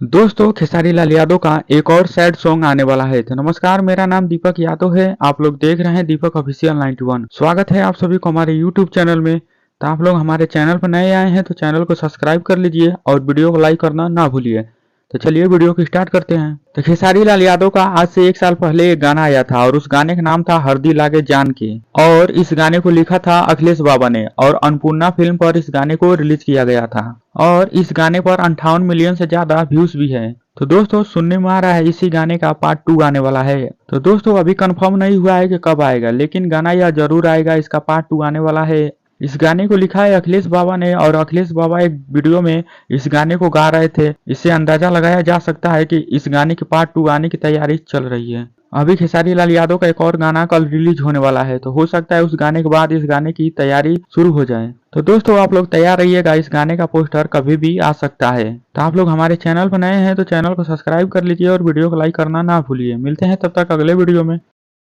दोस्तों खेसारी लाल यादव का एक और सैड सॉन्ग आने वाला है। तो नमस्कार, मेरा नाम दीपक यादव है। आप लोग देख रहे हैं दीपक ऑफिशियल 91। स्वागत है आप सभी को हमारे यूट्यूब चैनल में। तो आप लोग हमारे चैनल पर नए आए हैं तो चैनल को सब्सक्राइब कर लीजिए और वीडियो को लाइक करना ना भूलिए। तो चलिए वीडियो को स्टार्ट करते हैं। तो खेसारी लाल यादव का आज से 1 साल पहले एक गाना आया था और उस गाने का नाम था हरदी लागे जान के। और इस गाने को लिखा था अखिलेश बाबा ने और अन्नपूर्णा फिल्म पर इस गाने को रिलीज किया गया था। और इस गाने पर 58 मिलियन से ज्यादा व्यूज भी है। तो दोस्तों सुनने में आ रहा है इसी गाने का पार्ट 2 आने वाला है। तो दोस्तों अभी कंफर्म नहीं हुआ है कि कब आएगा, लेकिन गाना यह जरूर आएगा, इसका पार्ट 2 आने वाला है। इस गाने को लिखा है अखिलेश बाबा ने और अखिलेश बाबा एक वीडियो में इस गाने को गा रहे थे। इससे अंदाजा लगाया जा सकता है कि इस गाने की पार्ट 2 आने की तैयारी चल रही है। अभी खेसारी लाल यादव का एक और गाना कल रिलीज होने वाला है, तो हो सकता है उस गाने के बाद इस गाने की तैयारी शुरू हो जाए। तो दोस्तों आप लोग तैयार रहिएगा, इस गाने का पोस्टर कभी भी आ सकता है। तो आप लोग हमारे चैनल पर नए हैं तो चैनल को सब्सक्राइब कर लीजिए और वीडियो को लाइक करना ना भूलिए। मिलते हैं तब तक अगले वीडियो में।